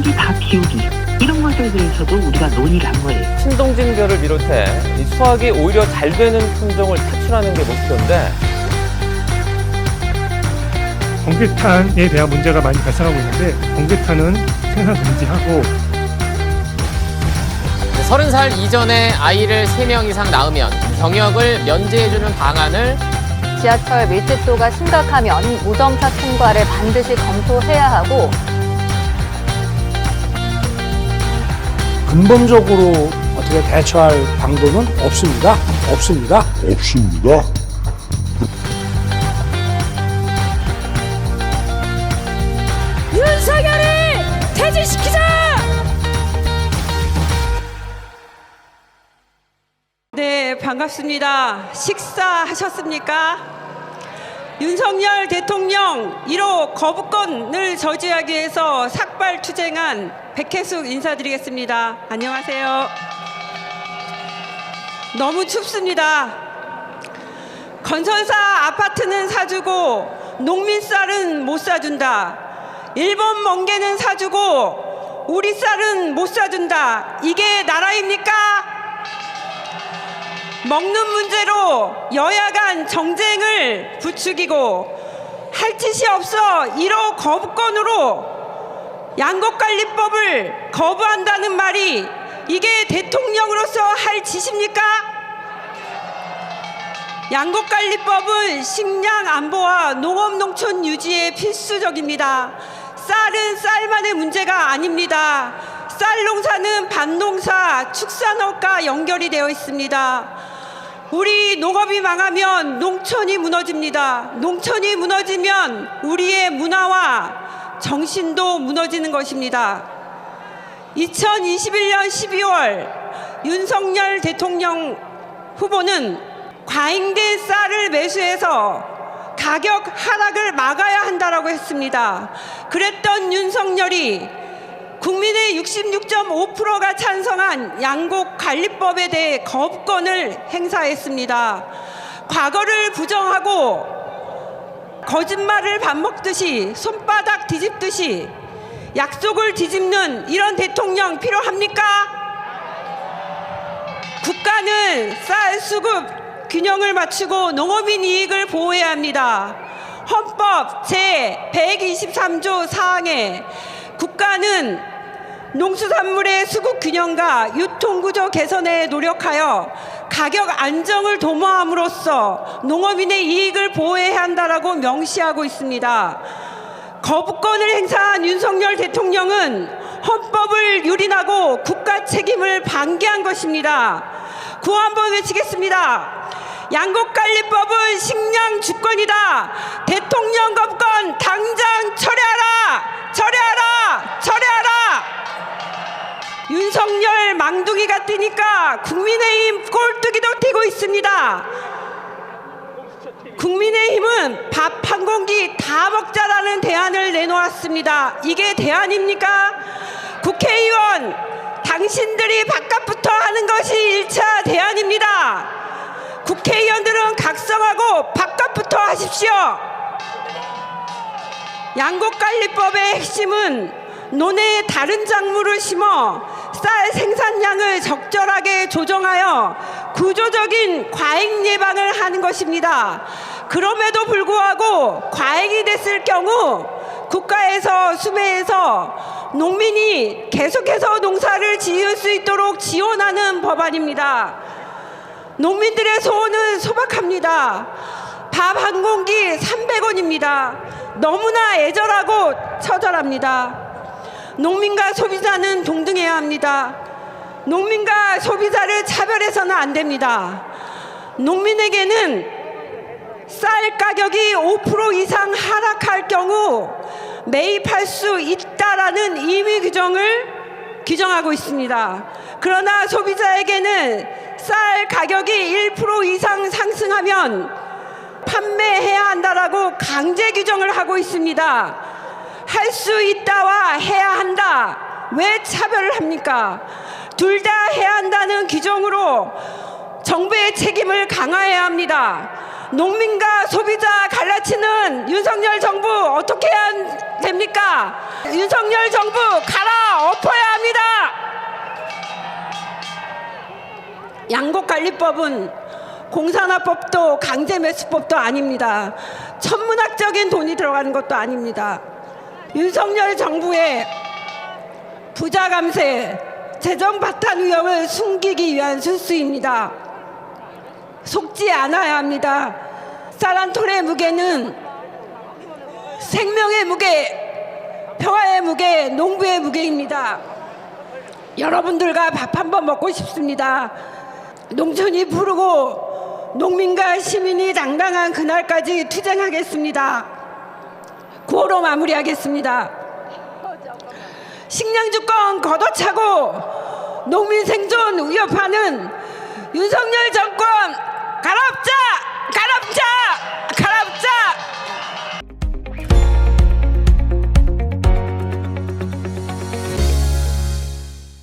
생산기 다 키우기 이런 것에 대해서도 우리가 논의를 한 거예요. 신동진별을 비롯해 이 수확이 오히려 잘 되는 품종을 차출하는 게 목표인데 번개탄에 대한 문제가 많이 발생하고 있는데 번개탄은 생산 금지하고 30살 이전에 아이를 3명 이상 낳으면 병역을 면제해주는 방안을 지하철 밀집도가 심각하면 무점차 통과를 반드시 검토해야 하고 근본적으로 어떻게 대처할 방도는 없습니다. 윤석열을 퇴진시키자! 네, 반갑습니다. 식사하셨습니까? 윤석열 대통령 1호 거부권을 저지하기 위해서 삭발투쟁한 백혜숙 인사드리겠습니다. 안녕하세요. 너무 춥습니다. 건설사 아파트는 사주고 농민 쌀은 못 사준다. 일본 멍게는 사주고 우리 쌀은 못 사준다. 이게 나라입니까? 먹는 문제로 여야 간 정쟁을 부추기고 할 짓이 없어 1호 거부권으로 양곡관리법을 거부한다는 말이 이게 대통령으로서 할 짓입니까? 양곡관리법은 식량 안보와 농업 농촌 유지에 필수적입니다. 쌀은 쌀만의 문제가 아닙니다. 쌀 농사는 밭농사, 축산업과 연결이 되어 있습니다. 우리 농업이 망하면 농촌이 무너집니다. 농촌이 무너지면 우리의 문화와 정신도 무너지는 것입니다. 2021년 12월 윤석열 대통령 후보는 과잉된 쌀을 매수해서 가격 하락을 막아야 한다고 했습니다. 그랬던 윤석열이 국민의 66.5%가 찬성한 양곡관리법에 대해 거부권을 행사했습니다. 과거를 부정하고 거짓말을 밥 먹듯이 손바닥 뒤집듯이 약속을 뒤집는 이런 대통령 필요합니까? 국가는 쌀 수급 균형을 맞추고 농업인 이익을 보호해야 합니다. 헌법 제123조 4항에 국가는 농수산물의 수급 균형과 유통구조 개선에 노력하여 가격 안정을 도모함으로써 농업인의 이익을 보호해야 한다라고 명시하고 있습니다. 거부권을 행사한 윤석열 대통령은 헌법을 유린하고 국가 책임을 방기한 것입니다. 구호 한번 외치겠습니다. 양곡관리법은 식량 주권이다. 대통령 거부권 당장 철회하라! 철회하라! 철회하라! 윤석열 망둥이가 뛰니까 국민의힘 꼴뚜기도 뛰고 있습니다. 국민의힘은 밥 한 공기 다 먹자라는 대안을 내놓았습니다. 이게 대안입니까? 국회의원, 당신들이 바깥부터 하는 것이 1차 대안입니다. 국회의원들은 각성하고 바깥부터 하십시오. 양곡관리법의 핵심은 논에 다른 작물을 심어 쌀 생산량을 적절하게 조정하여 구조적인 과잉 예방을 하는 것입니다. 그럼에도 불구하고 과잉이 됐을 경우 국가에서 수매해서 농민이 계속해서 농사를 지을 수 있도록 지원하는 법안입니다. 농민들의 소원은 소박합니다. 밥 한 공기 300원입니다. 너무나 애절하고 처절합니다. 농민과 소비자는 동등해야 합니다. 농민과 소비자를 차별해서는 안 됩니다. 농민에게는 쌀 가격이 5% 이상 하락할 경우 매입할 수 있다라는 임의 규정을 규정하고 있습니다. 그러나 소비자에게는 쌀 가격이 1% 이상 상승하면 판매해야 한다라고 강제 규정을 하고 있습니다. 할 수 있다와 해야 한다. 왜 차별을 합니까? 둘 다 해야 한다는 규정으로 정부의 책임을 강화해야 합니다. 농민과 소비자 갈라치기 장난치는 윤석열 정부 어떻게 해야 됩니까? 윤석열 정부 갈아엎어야 합니다. 양곡관리법은 공산화법도 강제매수법도 아닙니다. 천문학적인 돈이 들어가는 것도 아닙니다. 윤석열 정부의 부자 감세, 재정 파탄 위험을 숨기기 위한 수수입니다. 속지 않아야 합니다. 사란톨의 무게는 생명의 무게, 평화의 무게, 농부의 무게입니다. 여러분들과 밥 한번 먹고 싶습니다. 농촌이 부르고 농민과 시민이 당당한 그날까지 투쟁하겠습니다. 구호로 마무리하겠습니다. 식량주권 걷어차고 농민 생존 위협하는 윤석열 정권 가랍자! 가랍자! 가랍자!